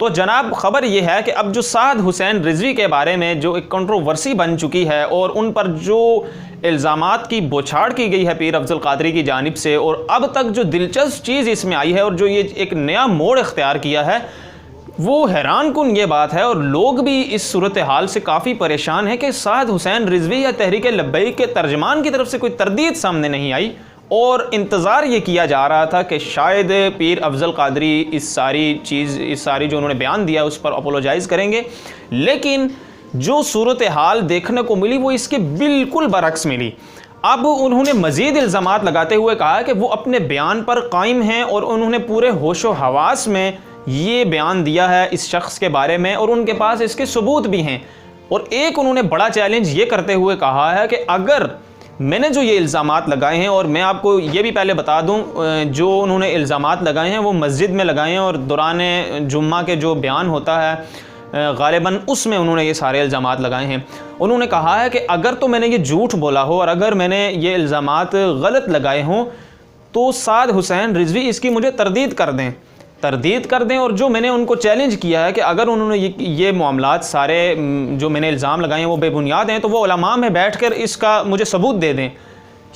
तो जनाब ख़बर यह है कि अब जो साद हुसैन रिजवी के बारे में जो एक कंट्रोवर्सी बन चुकी है और उन पर जो इल्ज़ामात की बौछार की गई है पीर अफजल कादरी की जानिब से, और अब तक जो दिलचस्प चीज़ इसमें आई है और जो ये एक नया मोड़ इख्तियार किया है, वो हैरान कुन ये बात है। और लोग भी इस सूरत हाल से काफ़ी परेशान हैं कि साद हुसैन रिजवी या तहरीक लब्बैक के तर्जमान की तरफ से कोई तरदीद सामने नहीं आई, और इंतज़ार ये किया जा रहा था कि शायद पीर अफजल कादरी इस सारी जो उन्होंने बयान दिया उस पर अपोलोजाइज़ करेंगे। लेकिन जो सूरत हाल देखने को मिली वो इसके बिल्कुल बरक्स मिली। अब उन्होंने मज़ीद इल्ज़ामात लगाते हुए कहा कि वो अपने बयान पर कायम हैं और उन्होंने पूरे होशो हवास में ये बयान दिया है इस शख्स के बारे में, और उनके पास इसके सबूत भी हैं। और एक उन्होंने बड़ा चैलेंज ये करते हुए कहा है कि अगर मैंने जो ये इल्ज़ामात लगाए हैं, और मैं आपको ये भी पहले बता दूं, जो उन्होंने इल्ज़ामात लगाए हैं वो मस्जिद में लगाए हैं और दौरान जुम्मा के जो बयान होता है ग़ालिबन उसमें उन्होंने ये सारे इल्ज़ामात लगाए हैं। उन्होंने कहा है कि अगर तो मैंने ये झूठ बोला हो और अगर मैंने ये इल्ज़ामात गलत लगाए हों तो साद हुसैन रिजवी इसकी मुझे तरदीद कर दें। और जो मैंने उनको चैलेंज किया है कि अगर उन्होंने ये मामलात सारे जो मैंने इल्ज़ाम लगाए हैं वो बेबुनियाद हैं तो वो उलमा में बैठकर इसका मुझे सबूत दे दें।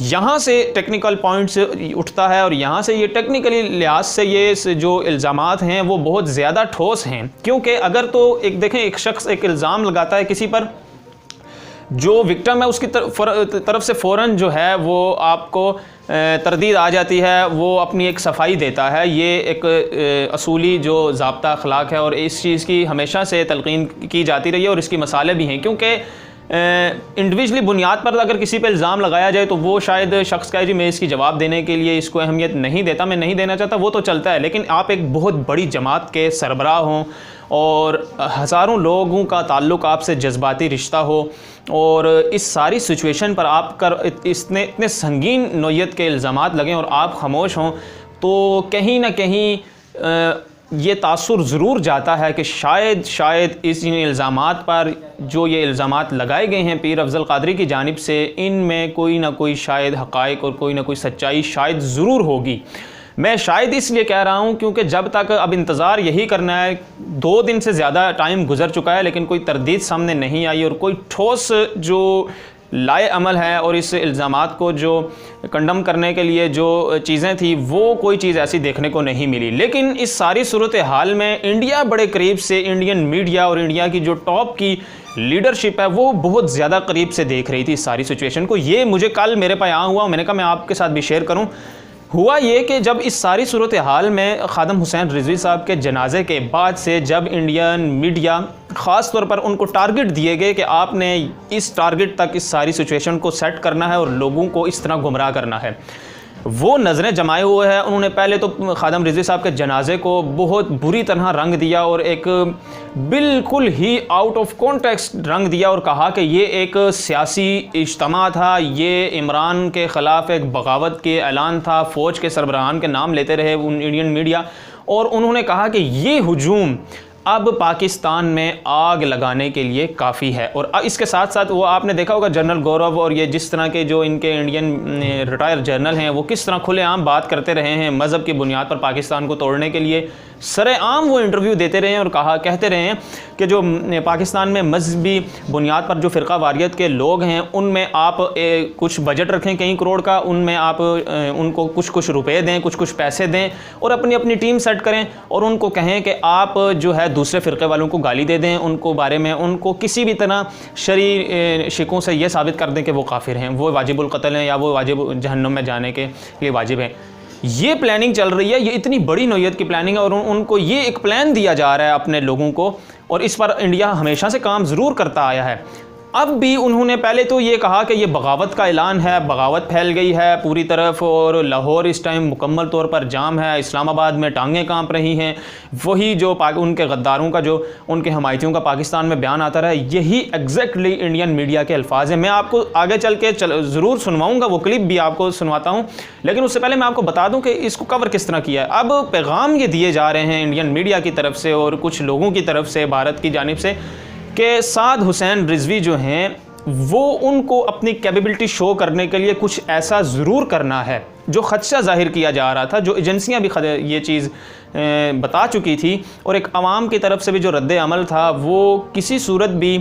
यहाँ से टेक्निकल पॉइंट्स उठता है और यहाँ से ये टेक्निकली लिहाज से ये जो इल्ज़ामात हैं वो बहुत ज़्यादा ठोस हैं। क्योंकि अगर तो एक देखें, एक शख्स एक इल्ज़ाम लगाता है किसी पर, जो विक्टिम है उसकी तरफ से फ़ौरन जो है वो आपको तरदीद आ जाती है, वो अपनी एक सफाई देता है। ये एक असूली जो ज़ाब्ता अखलाक है और इस चीज़ की हमेशा से तलक़ीन की जाती रही है और इसकी मसाले भी हैं। क्योंकि इंडिविजुअली बुनियाद पर अगर किसी पे इल्ज़ाम लगाया जाए तो वो शायद शख्स का जी मैं इसकी जवाब देने के लिए इसको अहमियत नहीं देता, मैं नहीं देना चाहता, वो तो चलता है। लेकिन आप एक बहुत बड़ी जमात के सरबराह हों और हज़ारों लोगों का ताल्लुक़ आपसे जज्बाती रिश्ता हो और इस सारी सिचुएशन पर आप इतने संगीन नौयत के इल्ज़ामात लगें और आप खामोश हों, तो कहीं ना कहीं ये तासुर ज़रूर जाता है कि शायद इन इल्ज़ामात पर जो ये इल्ज़ामात लगाए गए हैं पीर अफजल कादरी की जानिब से, इनमें कोई ना कोई शायद हक़ाइक़ और कोई ना कोई सच्चाई शायद ज़रूर होगी। मैं शायद इसलिए कह रहा हूँ क्योंकि जब तक अब इंतज़ार यही करना है, 2 दिन से ज़्यादा टाइम गुजर चुका है लेकिन कोई तरदीद सामने नहीं आई और कोई ठोस जो लाए अमल है और इस इल्ज़ामात को जो कंडम करने के लिए जो चीज़ें थी वो कोई चीज़ ऐसी देखने को नहीं मिली। लेकिन इस सारी सूरत हाल में इंडिया बड़े करीब से, इंडियन मीडिया और इंडिया की जो टॉप की लीडरशिप है वो बहुत ज़्यादा करीब से देख रही थी इस सारी सिचुएशन को। ये मुझे कल मेरे पास आया हुआ, मैंने कहा मैं आपके साथ भी शेयर करूँ। हुआ ये कि जब इस सारी सूरत हाल में ख़ादम हुसैन रिजवी साहब के जनाजे के बाद से जब इंडियन मीडिया ख़ास तौर पर उनको टारगेट दिए गए कि आपने इस टारगेट तक इस सारी सिचुएशन को सेट करना है और लोगों को इस तरह गुमराह करना है, वो नज़रें जमाए हुए हैं। उन्होंने पहले तो ख़ादम रिजवी साहब के जनाजे को बहुत बुरी तरह रंग दिया और एक बिल्कुल ही आउट ऑफ कॉन्टेक्स्ट रंग दिया और कहा कि ये एक सियासी इज्तिमा था, ये इमरान के ख़िलाफ़ एक बगावत के ऐलान था। फ़ौज के सरबराहान के नाम लेते रहे इंडियन मीडिया और उन्होंने कहा कि ये हुजूम अब पाकिस्तान में आग लगाने के लिए काफ़ी है। और इसके साथ साथ वो आपने देखा होगा जनरल गौरव और ये जिस तरह के जो इनके इंडियन रिटायर्ड जनरल हैं वो किस तरह खुलेआम बात करते रहे हैं मज़हब की बुनियाद पर पाकिस्तान को तोड़ने के लिए। सरेआम वो इंटरव्यू देते रहे हैं और कहते रहे हैं कि जो पाकिस्तान में मजहबी बुनियाद पर जो फ़िरका वारियत के लोग हैं उनमें आप कुछ बजट रखें कई करोड़ का, उनमें आप उनको कुछ रुपए दें, कुछ पैसे दें और अपनी अपनी टीम सेट करें और उनको कहें कि आप जो है दूसरे फ़िरक़े वालों को गाली दे दें, उनको बारे में उनको किसी भी तरह शरई शिकों से ये साबित कर दें कि वो काफिर हैं, वो वाजिबुल क़त्ल हैं या वो वाजिब जहन्नुम में जाने के लिए वाजिब हैं। ये प्लानिंग चल रही है, ये इतनी बड़ी नौयत की प्लानिंग है और उनको ये एक प्लान दिया जा रहा है अपने लोगों को और इस पर इंडिया हमेशा से काम ज़रूर करता आया है। अब भी उन्होंने पहले तो ये कहा कि ये बगावत का ऐलान है, बगावत फैल गई है पूरी तरफ और लाहौर इस टाइम मुकम्मल तौर पर जाम है, इस्लामाबाद में टांगें कांप रही हैं। वही जो उनके गद्दारों का जो उनके हमायतियों का पाकिस्तान में बयान आता रहा है, यही एग्जैक्टली इंडियन मीडिया के अल्फाज हैं। मैं आपको आगे चल के ज़रूर सुनवाऊँगा, वो क्लिप भी आपको सुनवाता हूँ, लेकिन उससे पहले मैं आपको बता दूँ कि इसको कवर किस तरह किया है। अब पैगाम ये दिए जा रहे हैं इंडियन मीडिया की तरफ से और कुछ लोगों की तरफ से भारत की जानिब से कि साद हुसैन रिजवी जो हैं वो उनको अपनी कैपेबिलिटी शो करने के लिए कुछ ऐसा ज़रूर करना है जो ख़दशा ज़ाहिर किया जा रहा था, जो एजेंसियां भी ये चीज़ बता चुकी थी, और एक आवाम की तरफ से भी जो रद्द अमल था वो किसी सूरत भी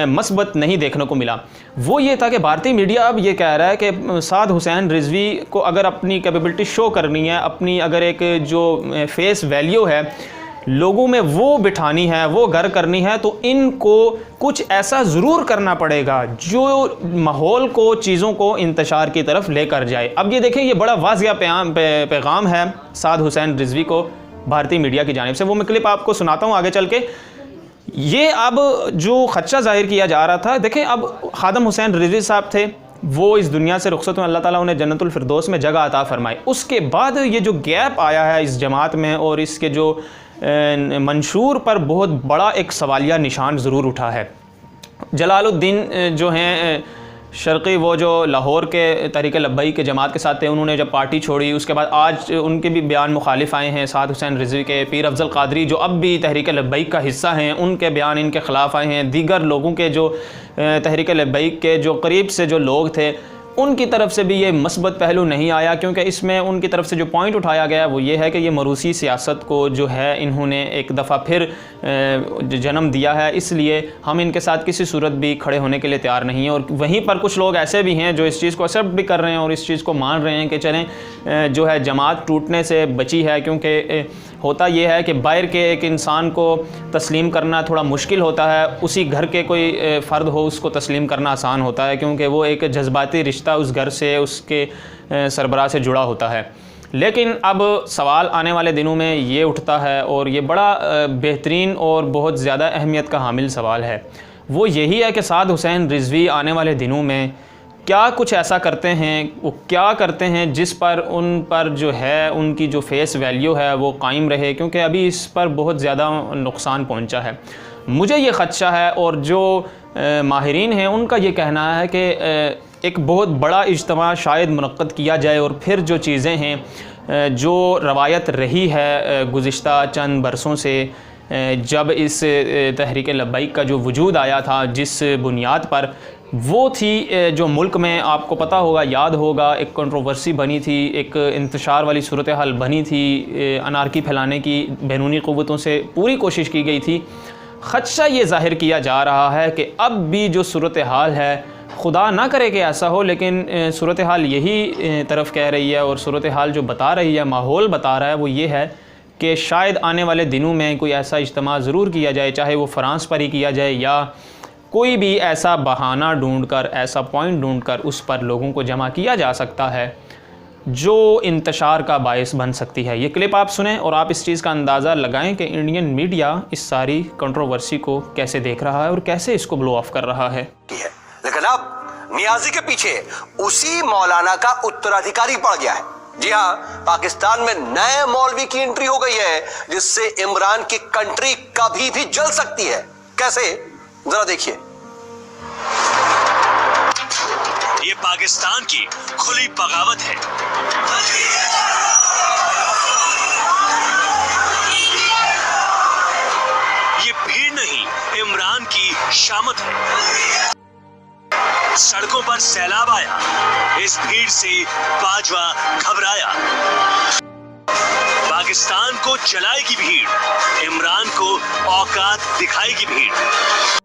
मस्बत नहीं देखने को मिला। वो ये था कि भारतीय मीडिया अब ये कह रहा है कि साद हुसैन रिजवी को अगर अपनी कैपेबिलिटी शो करनी है, अपनी अगर एक जो फेस वैल्यू है लोगों में वो बिठानी है, वो घर करनी है, तो इनको कुछ ऐसा ज़रूर करना पड़ेगा जो माहौल को, चीज़ों को इंतशार की तरफ लेकर जाए। अब ये देखें, ये बड़ा वाज़िया पैगाम है साद हुसैन रिजवी को भारतीय मीडिया की जानिब से। वो मैं क्लिप आपको सुनाता हूँ आगे चल के। ये अब जो खदशा जाहिर किया जा रहा था, देखें अब खादम हुसैन रिजवी साहब थे, वो इस दुनिया से रुखसत में, अल्लाह ताला उन्हें जन्नतुल फिरदौस में जगह अता फरमाए। उसके बाद ये जो गैप आया है इस जमात में और इसके जो मंशूर पर बहुत बड़ा एक सवालिया निशान ज़रूर उठा है। जलालुद्दीन जो हैं शर्क़ी, वो जो लाहौर के तहरीक लब्बैक के जमात के साथ थे, उन्होंने जब पार्टी छोड़ी उसके बाद आज उनके भी बयान मुखालिफ आए हैं। साद हुसैन रिजवी के पीर अफजल कादरी जो अब भी तहरीक लब्बैक का हिस्सा हैं, उनके बयान इनके ख़िलाफ़ आए हैं। दीगर लोगों के जो तहरीक लब्बैक के जो करीब से जो लोग थे उनकी तरफ से भी ये मस्बत पहलू नहीं आया, क्योंकि इसमें उनकी तरफ से जो पॉइंट उठाया गया वो ये है कि ये मरूसी सियासत को जो है इन्होंने एक दफ़ा फिर जन्म दिया है, इसलिए हम इनके साथ किसी सूरत भी खड़े होने के लिए तैयार नहीं हैं। और वहीं पर कुछ लोग ऐसे भी हैं जो इस चीज़ को एक्सेप्ट भी कर रहे हैं और इस चीज़ को मान रहे हैं कि चलें जो है जमात टूटने से बची है, क्योंकि होता यह है कि बाहर के एक इंसान को तस्लीम करना थोड़ा मुश्किल होता है, उसी घर के कोई फ़र्द हो उसको तस्लीम करना आसान होता है, क्योंकि वो एक जज्बाती रिश्ता उस घर से, उसके सरबराह से जुड़ा होता है। लेकिन अब सवाल आने वाले दिनों में ये उठता है और ये बड़ा बेहतरीन और बहुत ज़्यादा अहमियत का हामिल सवाल है। वो यही है कि साद हुसैन रिजवी आने वाले दिनों में क्या कुछ ऐसा करते हैं, वो क्या करते हैं जिस पर उन पर जो है उनकी जो फेस वैल्यू है वो कायम रहे, क्योंकि अभी इस पर बहुत ज़्यादा नुकसान पहुंचा है। मुझे ये ख़दशा है और जो माहिरीन हैं उनका ये कहना है कि एक बहुत बड़ा इज्तिमा शायद मुनक्कद किया जाए और फिर जो चीज़ें हैं जो रवायत रही है गुज़िश्ता चंद बरसों से, जब इस तहरीक लब्बैक का जो वजूद आया था जिस बुनियाद पर, वो थी जो मुल्क में आपको पता होगा, याद होगा, एक कंट्रोवर्सी बनी थी, एक इंतशार वाली सूरत हाल बनी थी, अनारकी फैलाने की बैरूनी क़ुव्वतों से पूरी कोशिश की गई थी। ख़दशा ये ज़ाहिर किया जा रहा है कि अब भी जो सूरत हाल है, खुदा ना करे कि ऐसा हो, लेकिन सूरत हाल यही तरफ कह रही है और सूरत हाल जो बता रही है, माहौल बता रहा है, वो ये है कि शायद आने वाले दिनों में कोई ऐसा इज्तिमा ज़रूर किया जाए, चाहे वो फ्रांस पर ही किया जाए या कोई भी ऐसा बहाना ढूंढकर, ऐसा पॉइंट ढूंढकर उस पर लोगों को जमा किया जा सकता है जो इंतशार का बायस बन सकती है। ये क्लिप आप सुनें और आप इस चीज़ का अंदाज़ा लगाएं कि इंडियन मीडिया इस सारी कंट्रोवर्सी को कैसे देख रहा है और कैसे इसको ब्लो ऑफ कर रहा है। लेकिन अब नियाज़ी के पीछे उसी मौलाना का उत्तराधिकारी पड़ गया है। जी हाँ, पाकिस्तान में नए मौलवी की एंट्री हो गई है जिससे इमरान की कंट्री कभी भी जल सकती है। कैसे, जरा देखिए। ये पाकिस्तान की खुली बगावत है। ये भीड़ नहीं, इमरान की शामत है। सड़कों पर सैलाब आया, इस भीड़ से बाजवा घबराया। पाकिस्तान को जलाएगी भीड़, इमरान को औकात दिखाएगी भीड़।